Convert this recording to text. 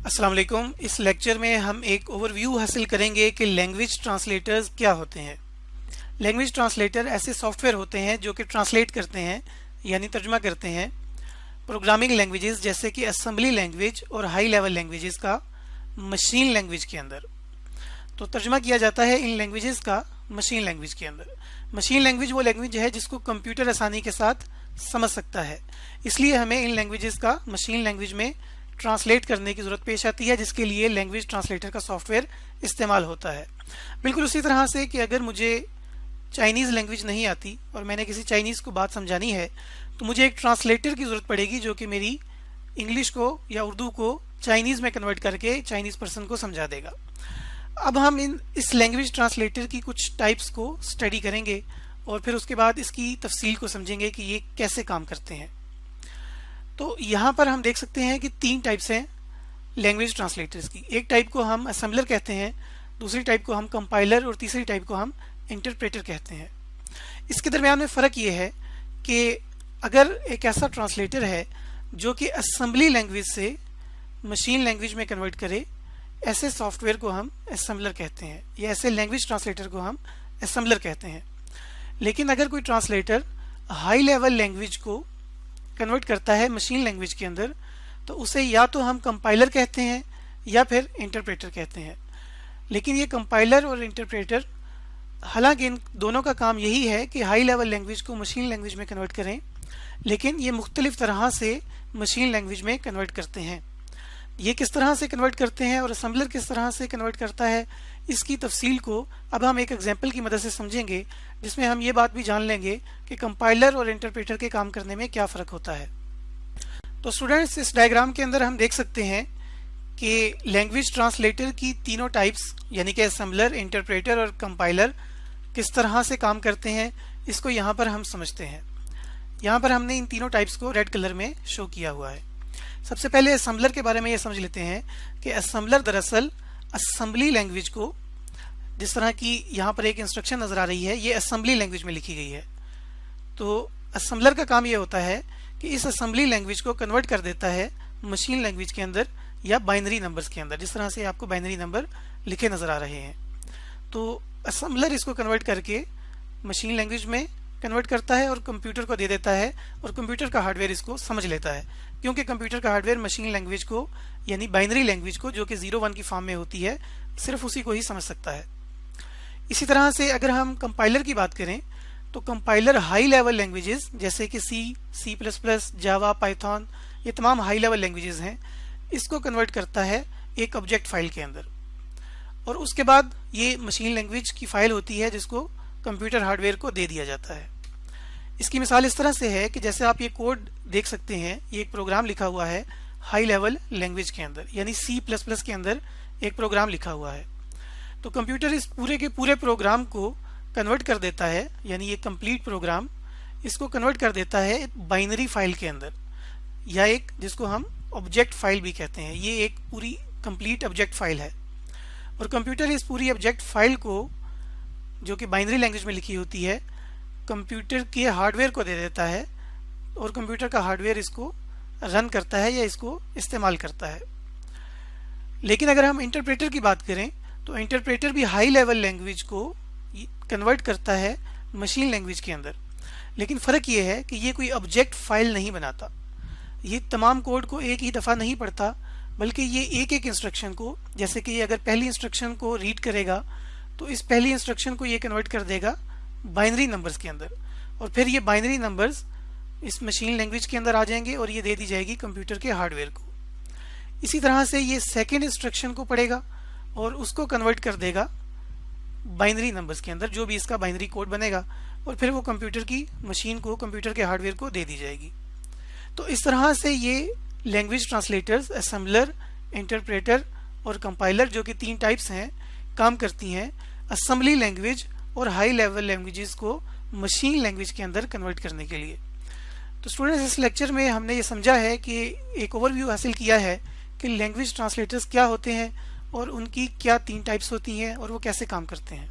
अस्सलाम वालेकुम। इस लेक्चर में हम एक ओवरव्यू हासिल करेंगे कि लैंग्वेज ट्रांसलेटर्स क्या होते हैं। लैंग्वेज ट्रांसलेटर ऐसे सॉफ्टवेयर होते हैं जो कि ट्रांसलेट करते हैं यानी तर्जुमा करते हैं प्रोग्रामिंग लैंग्वेजेस जैसे कि असेंबली लैंग्वेज और हाई लेवल लैंग्वेजेस का मशीन लैंग्वेज के अंदर। तो तर्जुमा किया जाता है इन लैंग्वेजेस का मशीन लैंग्वेज के अंदर। मशीन लैंग्वेज वो लैंग्वेज है जिसको कंप्यूटर आसानी के साथ समझ सकता है, इसलिए हमें इन लैंग्वेजेस का मशीन लैंग्वेज में ट्रांसलेट करने की ज़रूरत पेश आती है, जिसके लिए लैंग्वेज ट्रांसलेटर का सॉफ्टवेयर इस्तेमाल होता है। बिल्कुल उसी तरह से कि अगर मुझे चाइनीज़ लैंग्वेज नहीं आती और मैंने किसी चाइनीज़ को बात समझानी है तो मुझे एक ट्रांसलेटर की ज़रूरत पड़ेगी जो कि मेरी इंग्लिश को या उर्दू को चाइनीज़ में कन्वर्ट करके चाइनीज़ पर्सन को समझा देगा। अब हम इस लैंग्वेज ट्रांसलेटर की कुछ टाइप्स को स्टडी करेंगे और फिर उसके बाद इसकी तफसील को समझेंगे कि ये कैसे काम करते हैं। तो यहाँ पर हम देख सकते हैं कि तीन टाइप्स हैं लैंग्वेज ट्रांसलेटर्स की। एक टाइप को हम असेंबलर कहते हैं, दूसरी टाइप को हम कंपाइलर और तीसरी टाइप को हम इंटरप्रेटर कहते हैं। इसके दरमियान में फ़र्क ये है कि अगर एक ऐसा ट्रांसलेटर है जो कि असेंबली लैंग्वेज से मशीन लैंग्वेज में कन्वर्ट करे, ऐसे सॉफ्टवेयर को हम असेंबलर कहते हैं या ऐसे लैंग्वेज ट्रांसलेटर को हम असेंबलर कहते हैं। लेकिन अगर कोई ट्रांसलेटर हाई लेवल लैंग्वेज को कन्वर्ट करता है मशीन लैंग्वेज के अंदर, तो उसे या तो हम कंपाइलर कहते हैं या फिर इंटरप्रेटर कहते हैं। लेकिन ये कंपाइलर और इंटरप्रेटर, हालांकि इन दोनों का काम यही है कि हाई लेवल लैंग्वेज को मशीन लैंग्वेज में कन्वर्ट करें, लेकिन ये मुख्तलिफ तरह से मशीन लैंग्वेज में कन्वर्ट करते हैं। ये किस तरह से कन्वर्ट करते हैं और असेंबलर किस तरह से कन्वर्ट करता है, इसकी तफसील को अब हम एक एग्जांपल की मदद से समझेंगे, जिसमें हम ये बात भी जान लेंगे कि कंपाइलर और इंटरप्रेटर के काम करने में क्या फ़र्क होता है। तो स्टूडेंट्स, इस डायग्राम के अंदर हम देख सकते हैं कि लैंग्वेज ट्रांसलेटर की तीनों टाइप्स यानी कि असेंबलर, इंटरप्रेटर और कंपाइलर किस तरह से काम करते हैं, इसको यहाँ पर हम समझते हैं। यहाँ पर हमने इन तीनों टाइप्स को रेड कलर में शो किया हुआ है। सबसे पहले असेंबलर के बारे में ये समझ लेते हैं कि असेंबलर दरअसल असेंबली लैंग्वेज को, जिस तरह की यहाँ पर एक इंस्ट्रक्शन नज़र आ रही है, ये असेंबली लैंग्वेज में लिखी गई है। तो असेंबलर का काम ये होता है कि इस असेंबली लैंग्वेज को कन्वर्ट कर देता है मशीन लैंग्वेज के अंदर या बाइनरी नंबर्स के अंदर, जिस तरह से आपको बाइनरी नंबर लिखे नज़र आ रहे हैं। तो असेंबलर इसको कन्वर्ट करके मशीन लैंग्वेज में कन्वर्ट करता है और कंप्यूटर को दे देता है, और कंप्यूटर का हार्डवेयर इसको समझ लेता है, क्योंकि कंप्यूटर का हार्डवेयर मशीन लैंग्वेज को यानी बाइनरी लैंग्वेज को, जो कि 0-1 की फॉर्म में होती है, सिर्फ उसी को ही समझ सकता है। इसी तरह से अगर हम कंपाइलर की बात करें तो कंपाइलर हाई लेवल लैंग्वेजेस जैसे कि C++, जावा, पाइथन, ये तमाम हाई लेवल लैंग्वेजेस हैं, इसको कन्वर्ट करता है एक ऑब्जेक्ट फाइल के अंदर, और उसके बाद ये मशीन लैंग्वेज की फाइल होती है जिसको कंप्यूटर हार्डवेयर को दे दिया जाता है। इसकी मिसाल इस तरह से है कि जैसे आप ये कोड देख सकते हैं, ये एक प्रोग्राम लिखा हुआ है हाई लेवल लैंग्वेज के अंदर यानी C++ के अंदर एक प्रोग्राम लिखा हुआ है। तो कंप्यूटर इस पूरे के पूरे प्रोग्राम को कन्वर्ट कर देता है, यानी ये कंप्लीट प्रोग्राम इसको कन्वर्ट कर देता है एक बाइनरी फाइल के अंदर, या एक जिसको हम ऑब्जेक्ट फाइल भी कहते हैं। ये एक पूरी कंप्लीट ऑब्जेक्ट फाइल है, और कंप्यूटर इस पूरी ऑब्जेक्ट फाइल को, जो कि बाइनरी लैंग्वेज में लिखी होती है, कंप्यूटर के हार्डवेयर को दे देता है, और कंप्यूटर का हार्डवेयर इसको रन करता है या इसको इस्तेमाल करता है। लेकिन अगर हम इंटरप्रेटर की बात करें तो इंटरप्रेटर भी हाई लेवल लैंग्वेज को कन्वर्ट करता है मशीन लैंग्वेज के अंदर, लेकिन फ़र्क ये है कि ये कोई ऑब्जेक्ट फाइल नहीं बनाता। ये तमाम कोड को एक ही दफ़ा नहीं पढ़ता, बल्कि ये एक एक इंस्ट्रक्शन को, जैसे कि अगर पहली इंस्ट्रक्शन को रीड करेगा तो इस पहली इंस्ट्रक्शन को ये कन्वर्ट कर देगा बाइनरी नंबर्स के अंदर, और फिर ये बाइनरी नंबर्स इस मशीन लैंग्वेज के अंदर आ जाएंगे और ये दे दी जाएगी कंप्यूटर के हार्डवेयर को। इसी तरह से ये सेकेंड इंस्ट्रक्शन को पढ़ेगा और उसको कन्वर्ट कर देगा बाइनरी नंबर्स के अंदर, जो भी इसका बाइनरी कोड बनेगा, और फिर वो कंप्यूटर की मशीन को, कंप्यूटर के हार्डवेयर को दे दी जाएगी। तो इस तरह से ये लैंग्वेज ट्रांसलेटर्स असेंबलर, इंटरप्रेटर और कंपाइलर, जो कि तीन टाइप्स हैं, काम करती हैं असेंबली लैंग्वेज और हाई लेवल लैंग्वेजेस को मशीन लैंग्वेज के अंदर कन्वर्ट करने के लिए। तो स्टूडेंट्स, इस लेक्चर में हमने ये समझा है कि एक ओवरव्यू हासिल किया है कि लैंग्वेज ट्रांसलेटर्स क्या होते हैं और उनकी क्या तीन टाइप्स होती हैं और वो कैसे काम करते हैं।